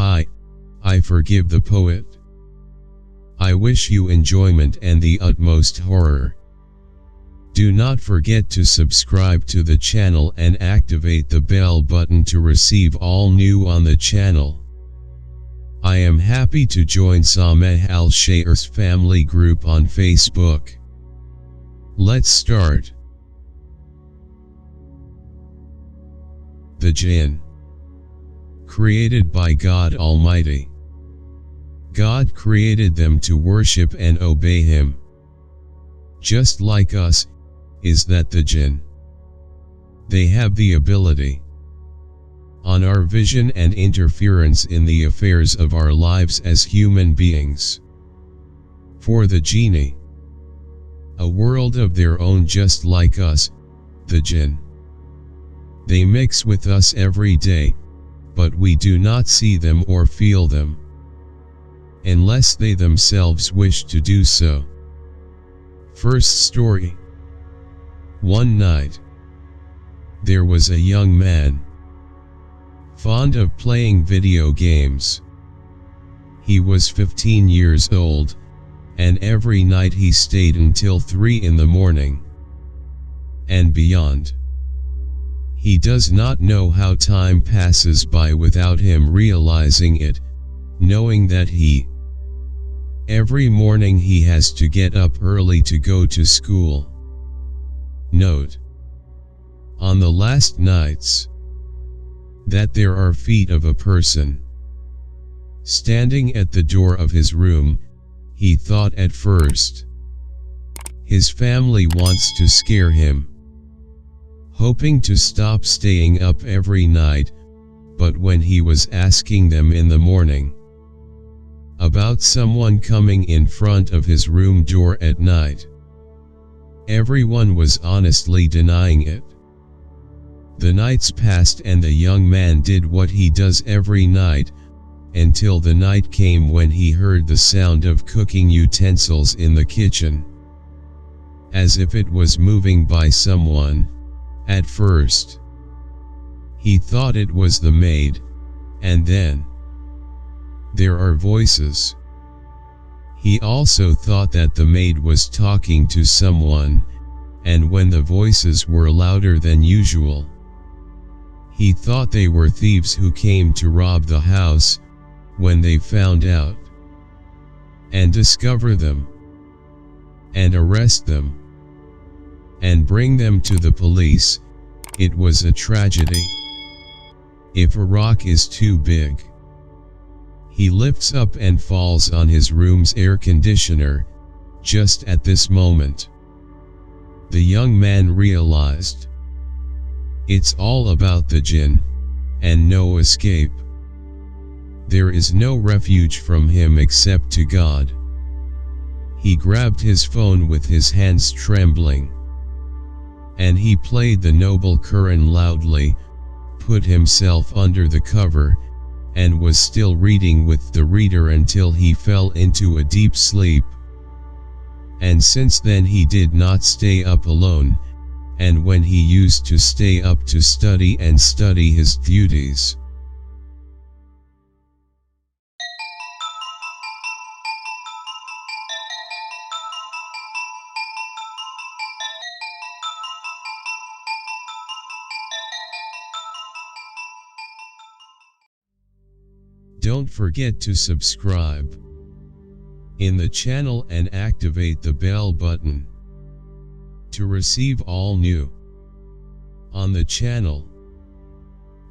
Hi, I forgive the poet. I wish you enjoyment and the utmost horror. Do not forget to subscribe to the channel and activate the bell button to receive all new on the channel. I am happy to join Sameh Al Shaer's family group on Facebook. Let's start. The Jinn. Created by God Almighty. God created them to worship and obey Him. Just like us, is that the Jinn. They have the ability on our vision and interference in the affairs of our lives as human beings. For the Genie, a world of their own just like us, the Jinn. They mix with us every day, but we do not see them or feel them, unless they themselves wish to do so. First story. One night, there was a young man, fond of playing video games. He was 15 years old, and every night he stayed until 3 in the morning and beyond. He does not know how time passes by without him realizing it, knowing that every morning he has to get up early to go to school. Note: on the last nights, that there are feet of a person standing at the door of his room. He thought at first his family wants to scare him, hoping to stop staying up every night, but when he was asking them in the morning about someone coming in front of his room door at night, everyone was honestly denying it. The nights passed and the young man did what he does every night, until the night came when he heard the sound of cooking utensils in the kitchen, as if it was moving by someone. At first, he thought it was the maid, and then there are voices. He also thought that the maid was talking to someone, and when the voices were louder than usual, he thought they were thieves who came to rob the house. When they found out and discover them and arrest them and bring them to the police, it was a tragedy. If a rock is too big, he lifts up and falls on his room's air conditioner. Just at this moment, the young man realized it's all about the Jinn, and no escape. There is no refuge from him except to God. He grabbed his phone with his hands trembling, and he played the Noble Quran loudly, put himself under the cover, and was still reading with the reader until he fell into a deep sleep. And since then he did not stay up alone, and when he used to stay up to study his duties, don't forget to subscribe in the channel and activate the bell button to receive all new on the channel.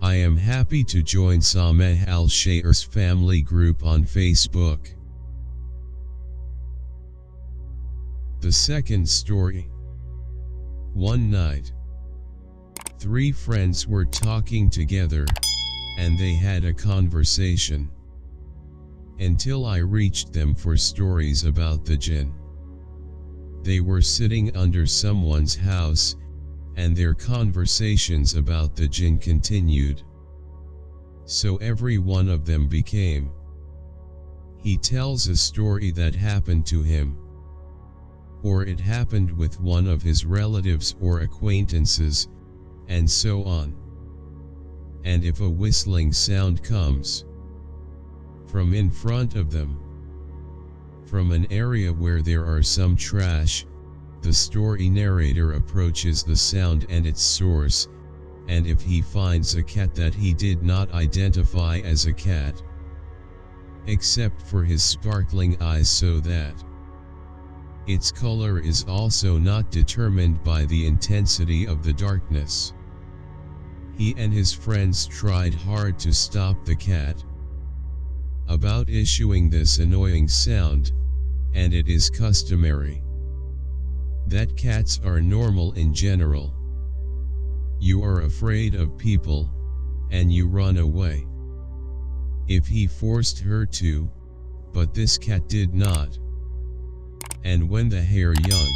I am happy to join Sameh Al Shaer's family group on Facebook. The second story. One night, 3 friends were talking together, and they had a conversation until I reached them for stories about the Jinn. They were sitting under someone's house, and their conversations about the Jinn continued. So every one of them became. He tells a story that happened to him, or it happened with one of his relatives or acquaintances, and so on. And if a whistling sound comes, from in front of them. From an area where there are some trash, the story narrator approaches the sound and its source, and if he finds a cat that he did not identify as a cat, except for his sparkling eyes, so that its color is also not determined by the intensity of the darkness. He and his friends tried hard to stop the cat about issuing this annoying sound, and it is customary that cats are normal in general. You are afraid of people, and you run away. If he forced her to, but this cat did not. And when the hare young,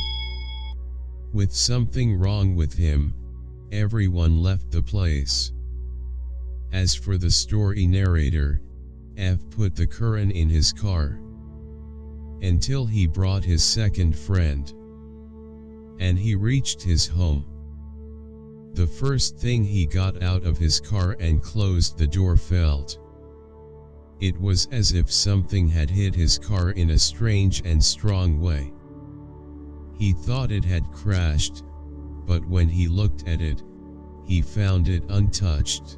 with something wrong with him, everyone left the place. As for the story narrator, F put the Curran in his car until he brought his second friend, and he reached his home. The first thing he got out of his car and closed the door felt it was as if something had hit his car in a strange and strong way. He thought it had crashed, but when he looked at it, he found it untouched.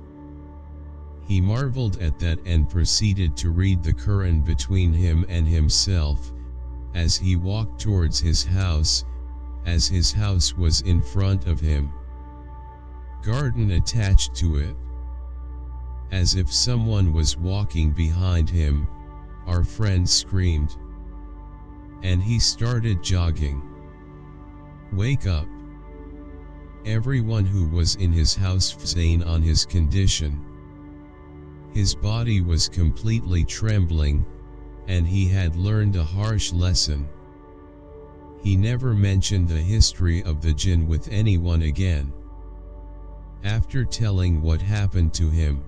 He marveled at that and proceeded to read the Quran between him and himself, as he walked towards his house, as his house was in front of him. Garden attached to it. As if someone was walking behind him, our friend screamed. And he started jogging. Wake up! Everyone who was in his house froze on his condition. His body was completely trembling, and he had learned a harsh lesson. He never mentioned the history of the jinn with anyone again. After telling what happened to him,